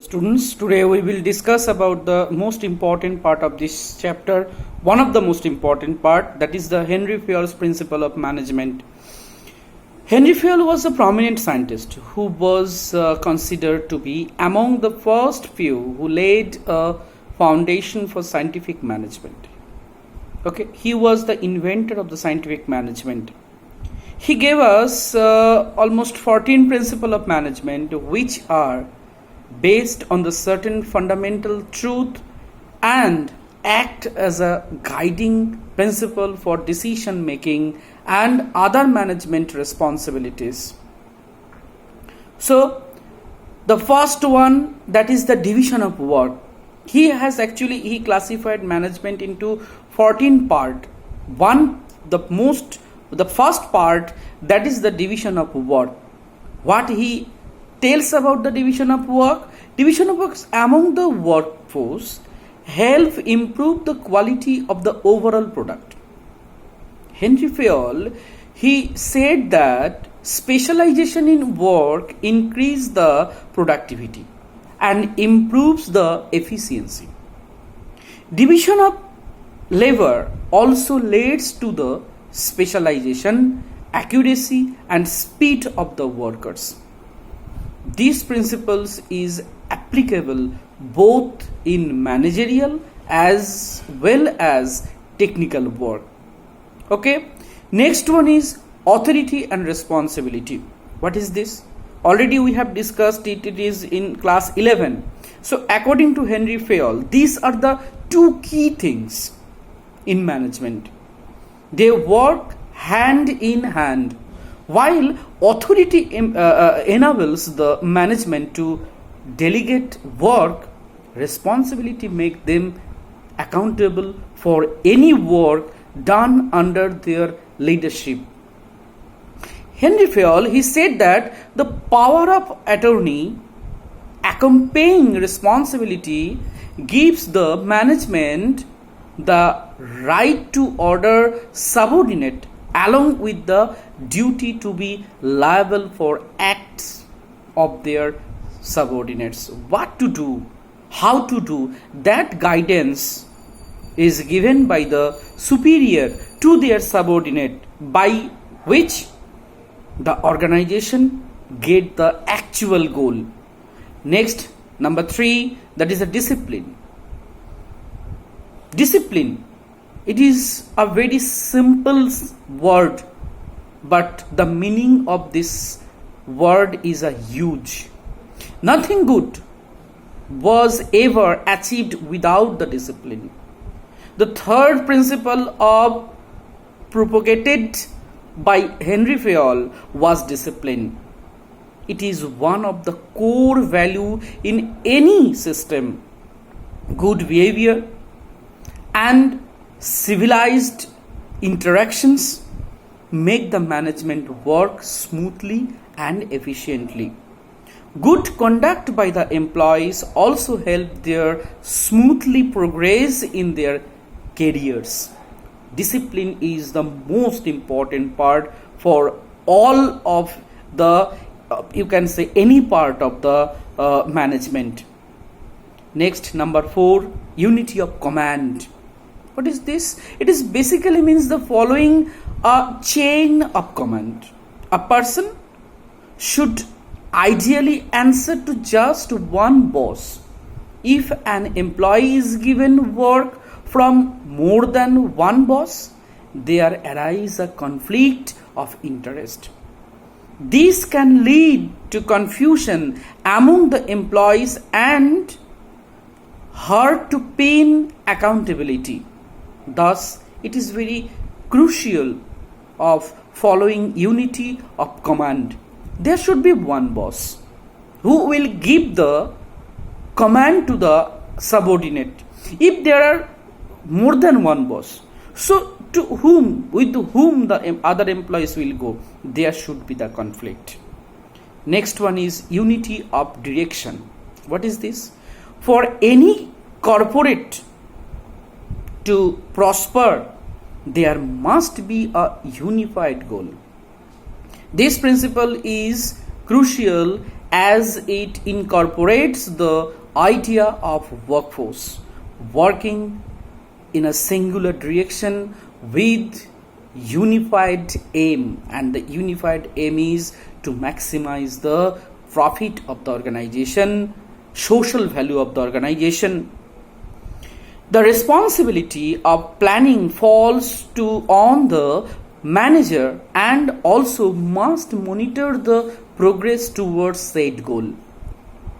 Students, today we will discuss about the most important part of this chapter, one of the most important part, that is the Henry Feyol's principle of management. Henry Feyol was a prominent scientist who was considered to be among the first few who laid a foundation for scientific management. Okay, he was the inventor of the scientific management. He gave us almost 14 principles of management which are based on the certain fundamental truth and act as a guiding principle for decision making and other management responsibilities. So the first one, that is the division of work. He classified management into 14 part. The first part, that is the division of work. What he tells about the division of work among the workforce help improve the quality of the overall product. Henry Feyol, he said that specialization in work increase the productivity and improves the efficiency. Division of labor also leads to the specialization, accuracy and speed of the workers. These principles is applicable both in managerial as well as technical work. Okay, next one is authority and responsibility. What is this? Already we have discussed it. It is in class 11. So according to Henry Feyol, these are the two key things in management. They work hand in hand. While authority enables the management to delegate work, responsibility make them accountable for any work done under their leadership. Henry Feyol, he said that the power of attorney accompanying responsibility gives the management the right to order subordinate along with the duty to be liable for acts of their subordinates. What to do, how to do, that guidance is given by the superior to their subordinate, by which the organization get the actual goal. Next, number 3, that is a discipline. Discipline, it is a very simple word, but the meaning of this word is a huge. Nothing good was ever achieved without the discipline. The third principle of propagated by Henry Feyol was discipline. It is one of the core value in any system. Good behavior and civilized interactions make the management work smoothly and efficiently. Good conduct by the employees also help their smoothly progress in their careers. Discipline is the most important part for all of the, you can say, any part of the management. Next, number 4, unity of command. What is this? It is basically means the following a chain of command. A person should ideally answer to just one boss. If an employee is given work from more than one boss, there arises a conflict of interest. This can lead to confusion among the employees and hard to pain accountability. Thus, it is very crucial of following unity of command. There should be one boss who will give the command to the subordinate. If there are more than one boss, so with whom the other employees will go, there should be the conflict. Next one is unity of direction. What is this? For any corporate to prosper, there must be a unified goal. This principle is crucial as it incorporates the idea of workforce working in a singular direction with unified aim, and the unified aim is to maximize the profit of the organization, social value of the organization. The responsibility of planning falls on the manager and also must monitor the progress towards said goal.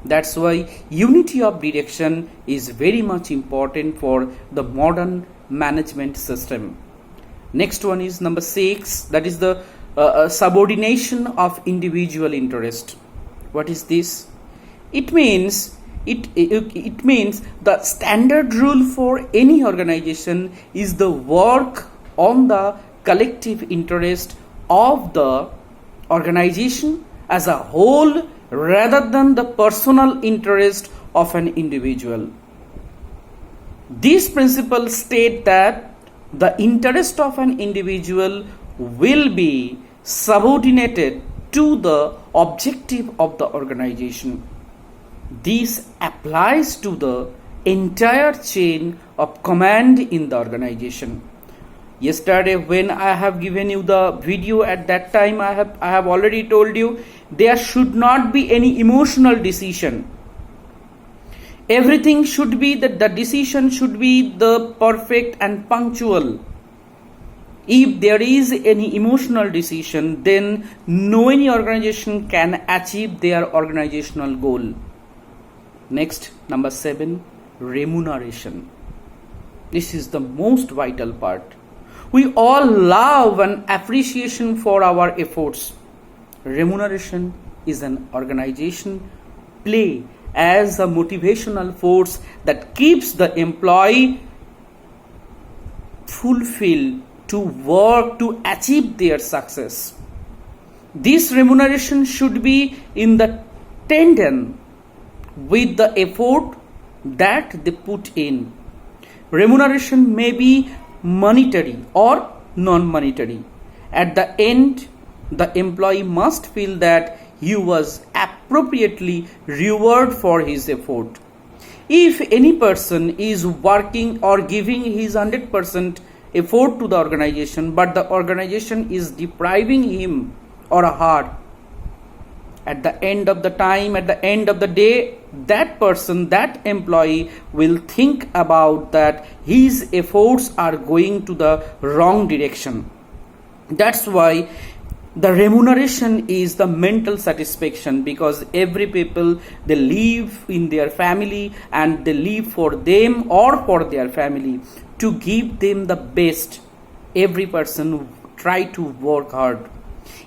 That's why unity of direction is very much important for the modern management system. Next one is number 6, that is the subordination of individual interest. What is this? It means the standard rule for any organization is the work on the collective interest of the organization as a whole rather than the personal interest of an individual. These principles state that the interest of an individual will be subordinated to the objective of the organization. This applies to the entire chain of command in the organization. Yesterday when I have given you the video, at that time I have already told you there should not be any emotional decision. Everything should be that the decision should be the perfect and punctual. If there is any emotional decision, then no any organization can achieve their organizational goal. Next, number 7, remuneration. This is the most vital part. We all love and appreciation for our efforts. Remuneration is an organization play as a motivational force that keeps the employee fulfilled to work to achieve their success. This remuneration should be in the tandem with the effort that they put in. Remuneration may be monetary or non-monetary. At the end, the employee must feel that he was appropriately rewarded for his effort. If any person is working or giving his 100% effort to the organization, but the organization is depriving him or her, at the end of the time, at the end of the day, that person, that employee will think about that his efforts are going to the wrong direction. That's why the remuneration is the mental satisfaction, because every people, they live in their family and they live for them or for their family to give them the best. Every person try to work hard.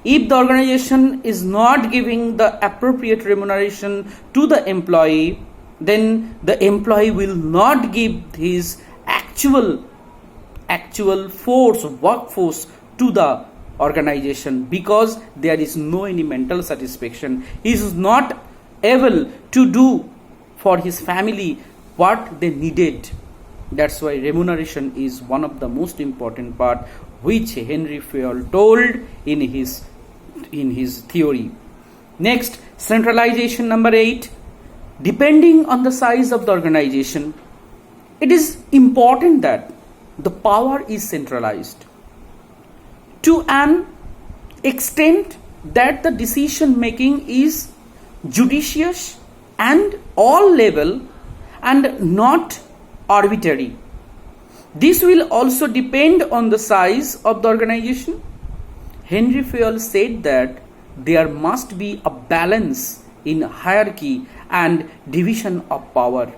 If the organization is not giving the appropriate remuneration to the employee, then the employee will not give his actual workforce to the organization, because there is no any mental satisfaction. He is not able to do for his family what they needed. That's why remuneration is one of the most important part, which Henry Feyol told in his theory. Next, centralization number 8. Depending on the size of the organization, it is important that the power is centralized to an extent that the decision making is judicious and all level and not arbitrary. This will also depend on the size of the organization. Henry Feyol said that there must be a balance in hierarchy and division of power.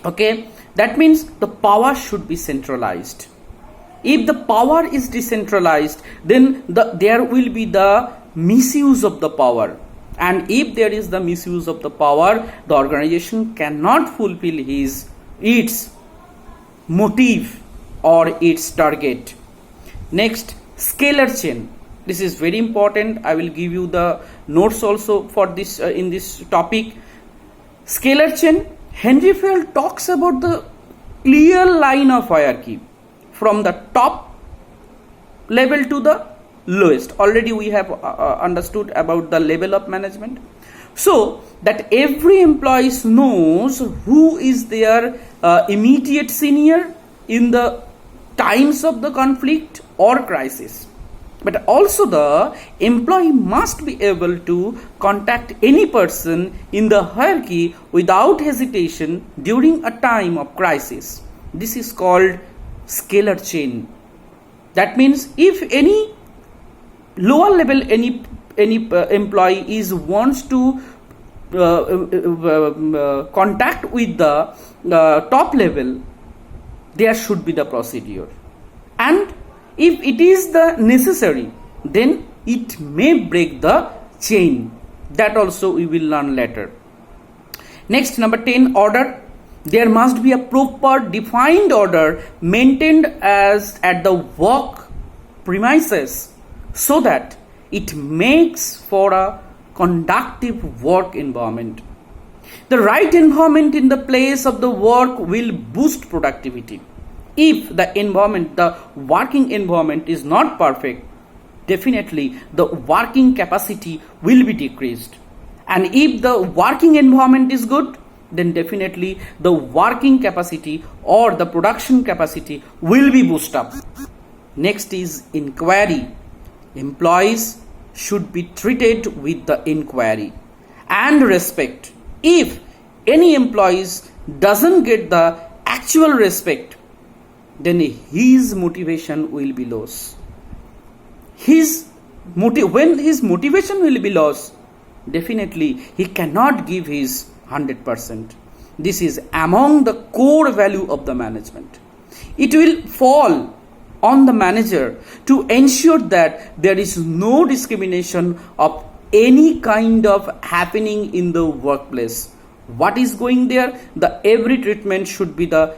Okay, that means the power should be centralized. If the power is decentralized, then there will be the misuse of the power. And if there is the misuse of the power, the organization cannot fulfill its motive or its target. Next, scalar chain. This is very important. I will give you the notes also for this in this topic. Scalar chain. Henry Feyol talks about the clear line of hierarchy from the top level to the lowest. Already we have understood about the level of management. so that every employee knows who is their immediate senior in the times of the conflict or crisis. But also the employee must be able to contact any person in the hierarchy without hesitation during a time of crisis. This is called scalar chain. That means if any lower level any employee is wants to contact with the top level, there should be the procedure, and if it is the necessary, then it may break the chain. That also we will learn later. Next, number 10, order. There must be a proper defined order maintained as at the work premises so that it makes for a conductive work environment. The right environment in the place of the work will boost productivity. If the environment, the working environment is not perfect, definitely the working capacity will be decreased. And if the working environment is good, then definitely the working capacity or the production capacity will be boosted up. Next is inquiry. Employees should be treated with the inquiry and respect. If any employees doesn't get the actual respect, then his motivation will be lost. When his motivation will be lost, definitely he cannot give his 100%. This is among the core value of the management. It will fall on the manager to ensure that there is no discrimination of any kind of happening in the workplace. What is going there? The every treatment should be the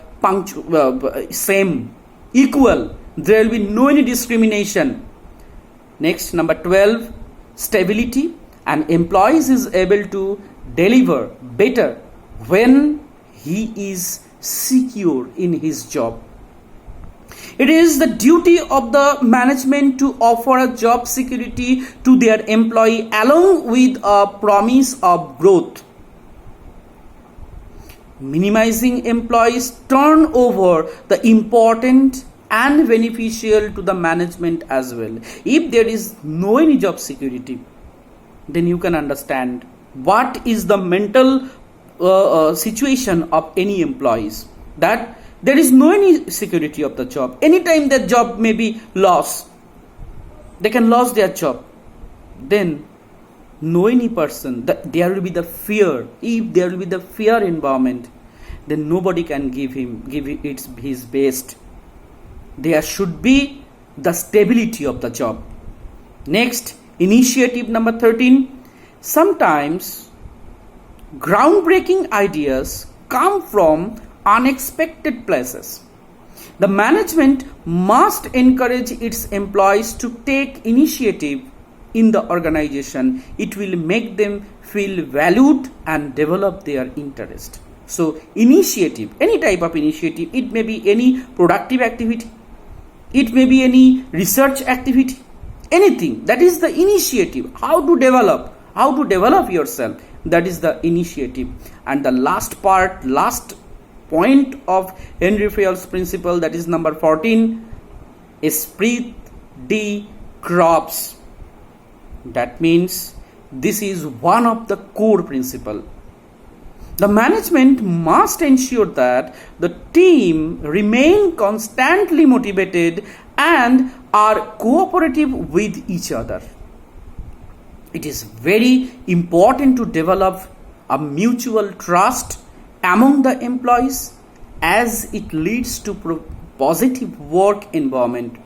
same, equal. There will be no any discrimination. Next, number 12, stability. An employee is able to deliver better when he is secure in his job. It is the duty of the management to offer a job security to their employee along with a promise of growth. Minimizing employees turnover the important and beneficial to the management as well. If there is no any job security, then you can understand what is the mental situation of any employees, that there is no any security of the job. Anytime their job may be lost, they can lose their job. Then no any person, that there will be the fear. If there will be the fear environment, then nobody can give his best. There should be the stability of the job. Next, initiative number 13. Sometimes groundbreaking ideas come from unexpected places. The management must encourage its employees to take initiative in the organization. It will make them feel valued and develop their interest. So initiative, any type of initiative, it may be any productive activity, it may be any research activity, anything. That is the initiative. How to develop yourself. That is the initiative. And the last point of Henry Feyol's principle, that is number 14, esprit de corps. That means this is one of the core principle. The management must ensure that the team remain constantly motivated and are cooperative with each other. It is very important to develop a mutual trust among the employees as it leads to positive work environment.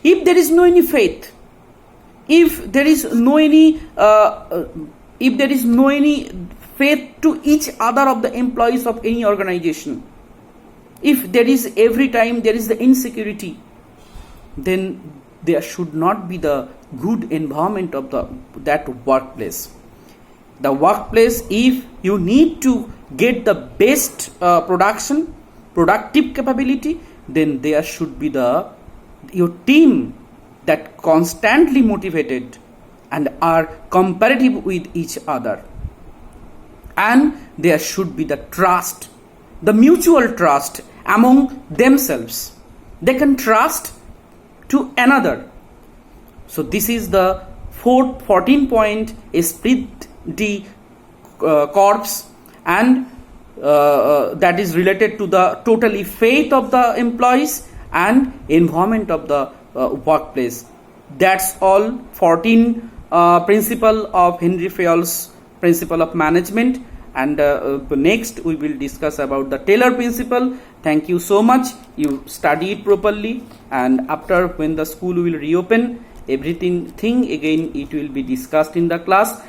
If there is no any faith, if there is no any faith to each other of the employees of any organization, if there is every time there is the insecurity, then there should not be the good environment of that workplace. The workplace, if you need to get the best productive capability, then there should be your team that constantly motivated and are comparative with each other. and there should be the trust, the mutual trust among themselves. They can trust to another. So this is the 14 point, split the corps, and that is related to the totally faith of the employees and environment of the workplace. That's all 14 principle of Henry Feyol's principle of management, and next we will discuss about the Taylor principle. Thank you so much. You study it properly, and after when the school will reopen, everything again it will be discussed in the class.